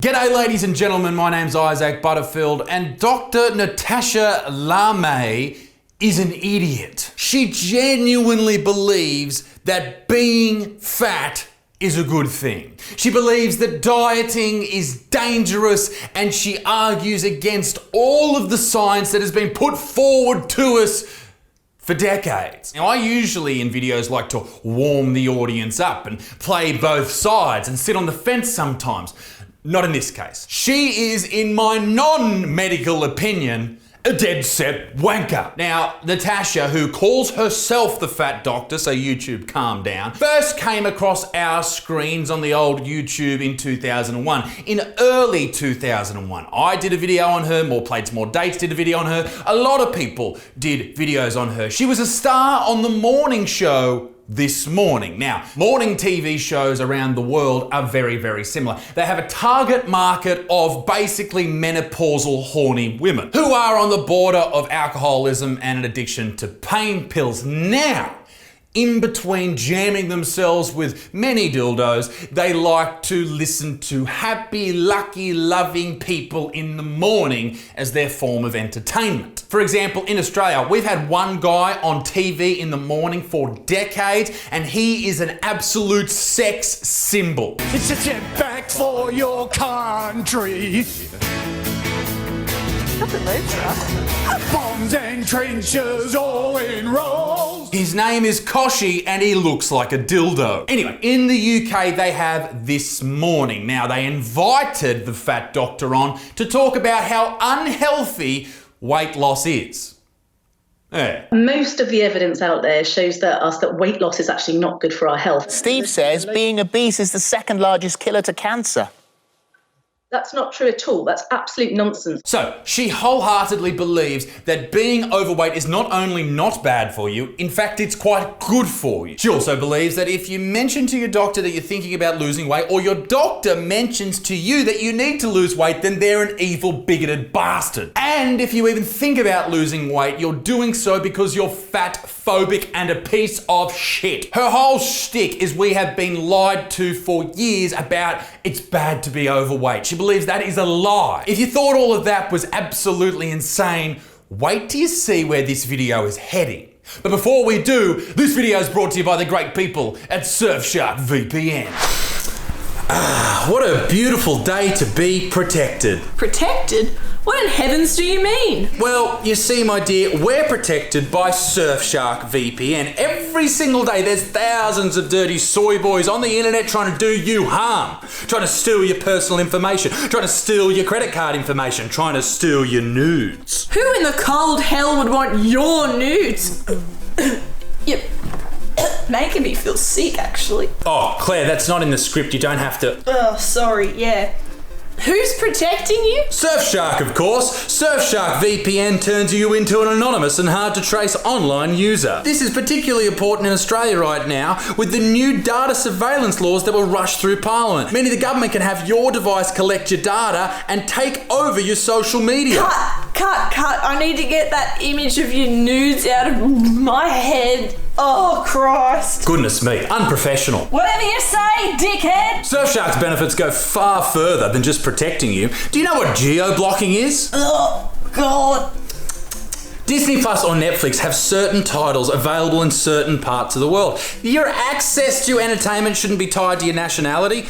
G'day ladies and gentlemen, my name's Isaac Butterfield and Dr. Natasha Lamé is an idiot. She genuinely believes that being fat is a good thing. She believes that dieting is dangerous and she argues against all of the science that has been put forward to us for decades. Now, I usually in videos like to warm the audience up and play both sides and sit on the fence sometimes. Not in this case. She is, in my non-medical opinion, a dead set wanker. Now, Natasha, who calls herself the fat doctor, so YouTube calm down, first came across our screens on the old YouTube in 2001. In early 2001, I did a video on her, More Plates, More Dates did a video on her, a lot of people did videos on her. She was a star on the morning show This Morning. Now, morning TV shows around the world are very, very similar. They have a target market of basically menopausal horny women who are on the border of alcoholism and an addiction to pain pills. Now, in between jamming themselves with many dildos, they like to listen to happy, lucky, loving people in the morning as their form of entertainment. For example, in Australia, we've had one guy on TV in the morning for decades, and he is an absolute sex symbol. It's a jet back for your country. Nothing moves for us. Bombs and trenches all in rows. His name is Koshi and he looks like a dildo. Anyway, in the UK they have This Morning. Now, they invited the fat doctor on to talk about how unhealthy weight loss is. Yeah. Most of the evidence out there shows that weight loss is actually not good for our health. Steve says being obese is the second largest killer to cancer. That's not true at all. That's absolute nonsense. So, she wholeheartedly believes that being overweight is not only not bad for you, in fact, it's quite good for you. She also believes that if you mention to your doctor that you're thinking about losing weight, or your doctor mentions to you that you need to lose weight, then they're an evil, bigoted bastard. And if you even think about losing weight, you're doing so because you're fat, phobic, and a piece of shit. Her whole shtick is we have been lied to for years about it's bad to be overweight. She believes that is a lie. If you thought all of that was absolutely insane, wait till you see where this video is heading. But before we do, this video is brought to you by the great people at Surfshark VPN. What a beautiful day to be protected. Protected? What in heavens do you mean? Well, you see, my dear, we're protected by Surfshark VPN. Every single day there's thousands of dirty soy boys on the internet trying to do you harm, trying to steal your personal information, trying to steal your credit card information, trying to steal your nudes. Who in the cold hell would want your nudes? You're making me feel sick, actually. Oh, Claire, that's not in the script. You don't have to. Oh, sorry, yeah. Who's protecting you? Surfshark, of course. Surfshark VPN turns you into an anonymous and hard to trace online user. This is particularly important in Australia right now with the new data surveillance laws that were rushed through Parliament. Meaning the government can have your device collect your data and take over your social media. Cut. I need to get that image of your nudes out of my head. Oh, Christ. Goodness me, unprofessional. Whatever you say, dickhead. Surfshark's benefits go far further than just protecting you. Do you know what geo-blocking is? Oh, God. Disney Plus or Netflix have certain titles available in certain parts of the world. Your access to entertainment shouldn't be tied to your nationality.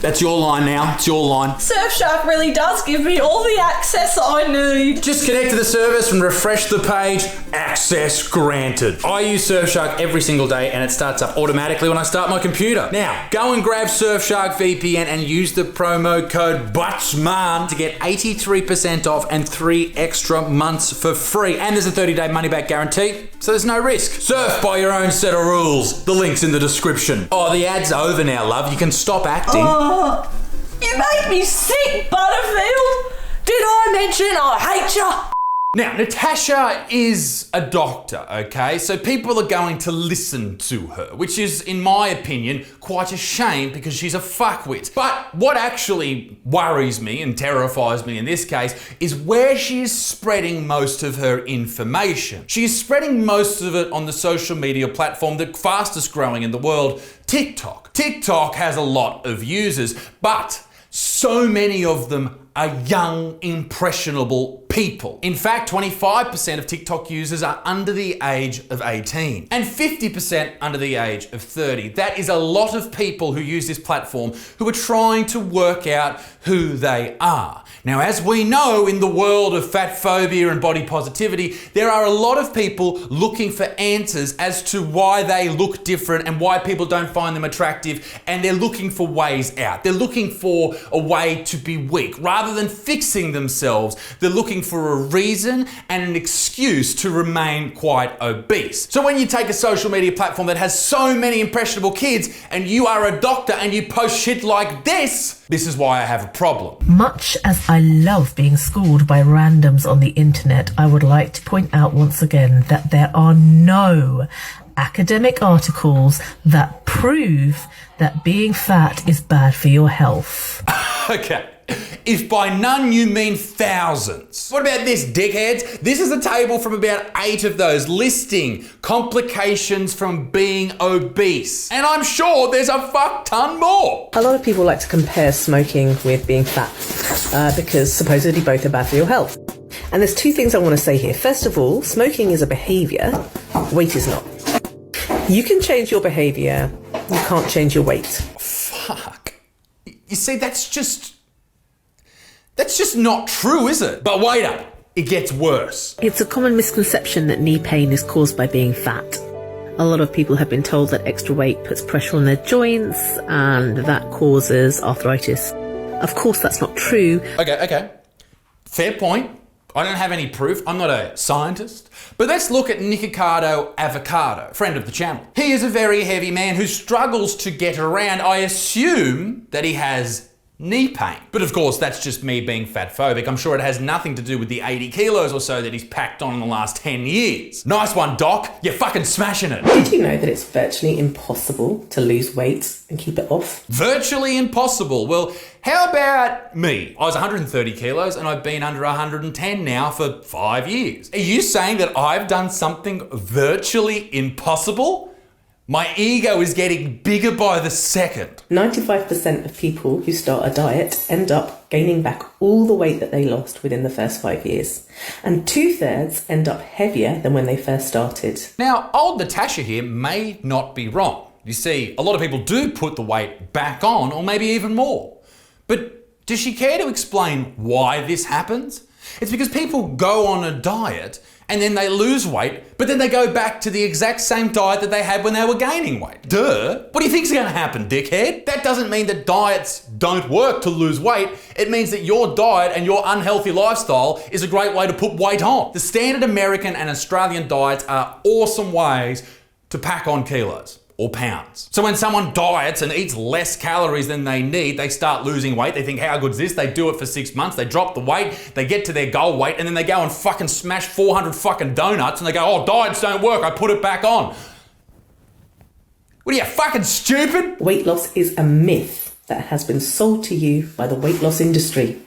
That's your line now. It's your line. Surfshark really does give me all the access I need. Just connect to the service and refresh the page. Access granted. I use Surfshark every single day and it starts up automatically when I start my computer. Now, go and grab Surfshark VPN and use the promo code BUTSMAN to get 83% off and 3 extra months for free. And there's a 30-day money-back guarantee, so there's no risk. Surf by your own set of rules. The link's in the description. Oh, the ad's over now, love. You can stop acting. Oh, you make me sick, Butterfield. Did I mention I hate ya? Now, Natasha is a doctor, okay? So people are going to listen to her, which is, in my opinion, quite a shame because she's a fuckwit. But what actually worries me and terrifies me in this case is where she is spreading most of her information. She is spreading most of it on the social media platform, the fastest growing in the world, TikTok. TikTok has a lot of users, but So many of them are young, impressionable people. In fact, 25% of TikTok users are under the age of 18 and 50% under the age of 30. That is a lot of people who use this platform who are trying to work out who they are. Now, as we know, in the world of fat phobia and body positivity, there are a lot of people looking for answers as to why they look different and why people don't find them attractive, and they're looking for ways out. They're looking for a way to be weak. Rather than fixing themselves, they're looking for a reason and an excuse to remain quite obese. So when you take a social media platform that has so many impressionable kids and you are a doctor and you post shit like this is why I have a problem. Much as I love being schooled by randoms on the internet, I would like to point out once again that there are no academic articles that prove that being fat is bad for your health. Okay. If by none you mean thousands. What about this, dickheads? This is a table from about 8 of those listing complications from being obese. And I'm sure there's a fuck ton more. A lot of people like to compare smoking with being fat because supposedly both are bad for your health. And there's 2 things I want to say here. First of all, smoking is a behaviour, weight is not. You can change your behaviour, you can't change your weight. Fuck. You see, that's just not true, is it? But wait up, it gets worse. It's a common misconception that knee pain is caused by being fat. A lot of people have been told that extra weight puts pressure on their joints and that causes arthritis. Of course, that's not true. Okay. Fair point. I don't have any proof. I'm not a scientist. But let's look at Nikocado Avocado, friend of the channel. He is a very heavy man who struggles to get around. I assume that he has knee pain. But of course, that's just me being fat phobic. I'm sure it has nothing to do with the 80 kilos or so that he's packed on in the last 10 years. Nice one, Doc. You're fucking smashing it. Did you know that it's virtually impossible to lose weight and keep it off? Virtually impossible. Well, how about me? I was 130 kilos and I've been under 110 now for 5 years. Are you saying that I've done something virtually impossible? My ego is getting bigger by the second. 95% of people who start a diet end up gaining back all the weight that they lost within the first 5 years. And 2/3 end up heavier than when they first started. Now, old Natasha here may not be wrong. You see, a lot of people do put the weight back on, or maybe even more. But does she care to explain why this happens? It's because people go on a diet and then they lose weight, but then they go back to the exact same diet that they had when they were gaining weight. Duh. What do you think's gonna happen, dickhead? That doesn't mean that diets don't work to lose weight. It means that your diet and your unhealthy lifestyle is a great way to put weight on. The standard American and Australian diets are awesome ways to pack on kilos or pounds. So when someone diets and eats less calories than they need, they start losing weight. They think, how good's this? They do it for 6 months. They drop the weight. They get to their goal weight, and then they go and fucking smash 400 fucking donuts, and they go, oh, diets don't work. I put it back on. What are you, fucking stupid? Weight loss is a myth that has been sold to you by the weight loss industry.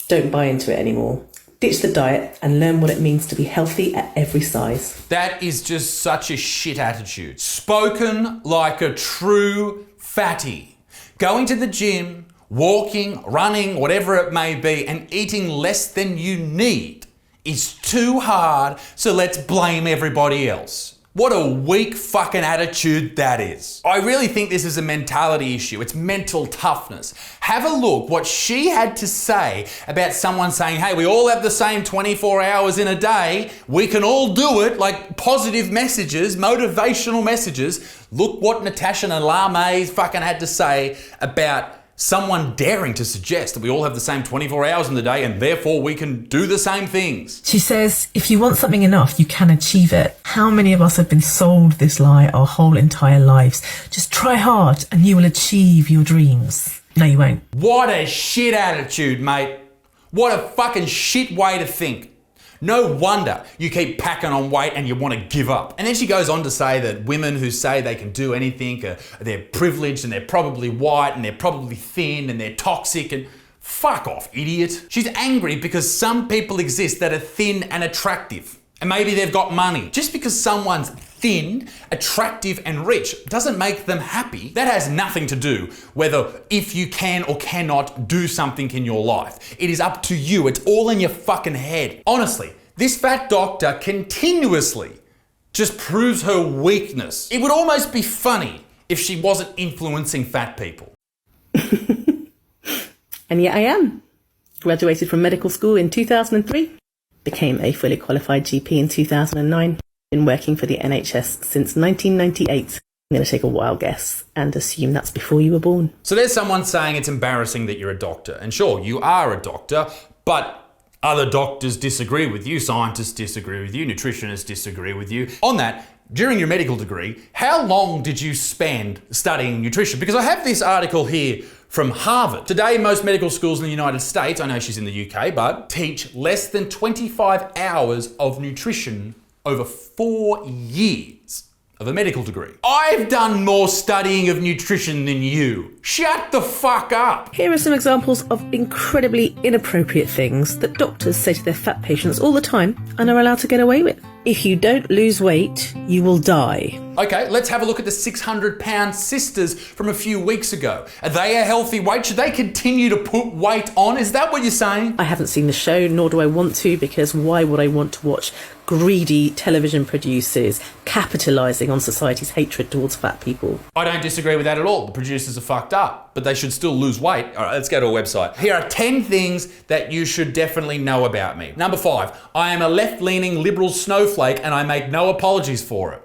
Don't buy into it anymore. Ditch the diet and learn what it means to be healthy at every size. That is just such a shit attitude. Spoken like a true fatty. Going to the gym, walking, running, whatever it may be, and eating less than you need is too hard, so let's blame everybody else. What a weak fucking attitude that is. I really think this is a mentality issue. It's mental toughness. Have a look what she had to say about someone saying, hey, we all have the same 24 hours in a day. We can all do it, like positive messages, motivational messages. Look what Natasha Lame fucking had to say about someone daring to suggest that we all have the same 24 hours in the day and therefore we can do the same things. She says, if you want something enough, you can achieve it. How many of us have been sold this lie our whole entire lives? Just try hard and you will achieve your dreams. No, you won't. What a shit attitude, mate. What a fucking shit way to think. No wonder you keep packing on weight and you want to give up. And then she goes on to say that women who say they can do anything, they're privileged and they're probably white and they're probably thin and they're toxic and fuck off, idiot. She's angry because some people exist that are thin and attractive. And maybe they've got money. Just because someone's thin, attractive and rich doesn't make them happy. That has nothing to do whether if you can or cannot do something in your life. It is up to you. It's all in your fucking head. Honestly, this fat doctor continuously just proves her weakness. It would almost be funny if she wasn't influencing fat people. And yet I am. Graduated from medical school in 2003. Became a fully qualified GP in 2009. Been working for the NHS since 1998. I'm going to take a wild guess and assume that's before you were born. So there's someone saying it's embarrassing that you're a doctor. And sure, you are a doctor, but other doctors disagree with you, scientists disagree with you, nutritionists disagree with you. On that, during your medical degree, how long did you spend studying nutrition? Because I have this article here from Harvard. Today, most medical schools in the United States, I know she's in the UK, but teach less than 25 hours of nutrition over 4 years of a medical degree. I've done more studying of nutrition than you. Shut the fuck up. Here are some examples of incredibly inappropriate things that doctors say to their fat patients all the time and are allowed to get away with. If you don't lose weight, you will die. Okay, let's have a look at the 600-pound sisters from a few weeks ago. Are they a healthy weight? Should they continue to put weight on? Is that what you're saying? I haven't seen the show, nor do I want to, because why would I want to watch greedy television producers capitalising on society's hatred towards fat people? I don't disagree with that at all. The producers are fucked up, but they should still lose weight. All right, let's go to a website. Here are 10 things that you should definitely know about me. Number 5, I am a left-leaning liberal snowflake and I make no apologies for it.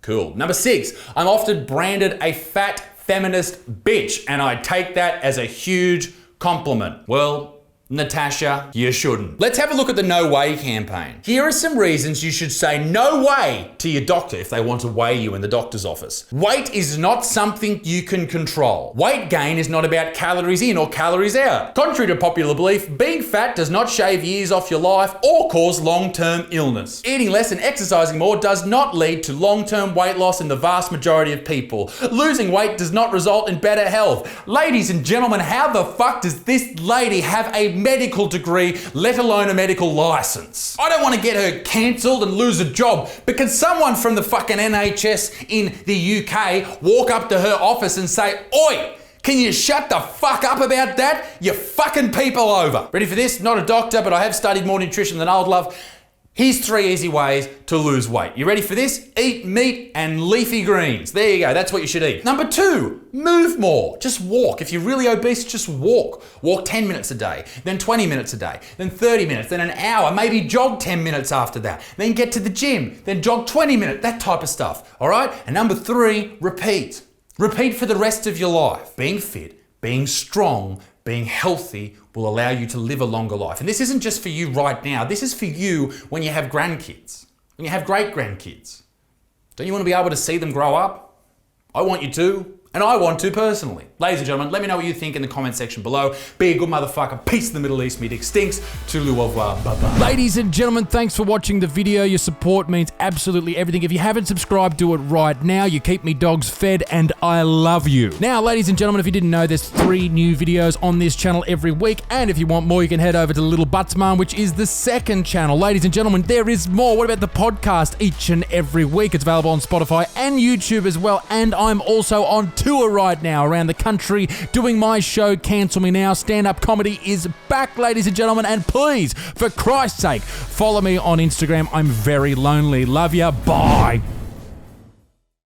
Cool. Number 6, I'm often branded a fat feminist bitch and I take that as a huge compliment. Well, Natasha, you shouldn't. Let's have a look at the No Way campaign. Here are some reasons you should say no way to your doctor if they want to weigh you in the doctor's office. Weight is not something you can control. Weight gain is not about calories in or calories out. Contrary to popular belief, being fat does not shave years off your life or cause long-term illness. Eating less and exercising more does not lead to long-term weight loss in the vast majority of people. Losing weight does not result in better health. Ladies and gentlemen, how the fuck does this lady have a medical degree, let alone a medical license? I don't want to get her cancelled and lose a job, but can someone from the fucking NHS in the UK walk up to her office and say, "Oi, can you shut the fuck up about that? You're fucking people over." Ready for this? Not a doctor, but I have studied more nutrition than I would love. Here's 3 easy ways to lose weight. You ready for this? Eat meat and leafy greens. There you go, that's what you should eat. Number 2, move more. Just walk. If you're really obese, just walk. Walk 10 minutes a day, then 20 minutes a day, then 30 minutes, then an hour, maybe jog 10 minutes after that. Then get to the gym, then jog 20 minutes, that type of stuff, all right? And number 3, repeat. Repeat for the rest of your life. Being fit, being strong, being healthy will allow you to live a longer life. And this isn't just for you right now. This is for you when you have grandkids, when you have great-grandkids. Don't you want to be able to see them grow up? I want you to. And I want to personally. Ladies and gentlemen, let me know what you think in the comment section below. Be a good motherfucker. Peace in the Middle East. Me dick stinks. Toodaloo au revoir. Bye-bye. Ladies and gentlemen, thanks for watching the video. Your support means absolutely everything. If you haven't subscribed, do it right now. You keep me dogs fed and I love you. Now, ladies and gentlemen, if you didn't know, there's 3 new videos on this channel every week. And if you want more, you can head over to Little Butts Mom, which is the 2nd channel. Ladies and gentlemen, there is more. What about the podcast each and every week? It's available on Spotify and YouTube as well. And I'm also on tour right now around the country doing my show Cancel Me Now. Stand-up comedy is back, ladies and gentlemen, and please, for Christ's sake, follow me on Instagram. I'm very lonely. Love ya. Bye.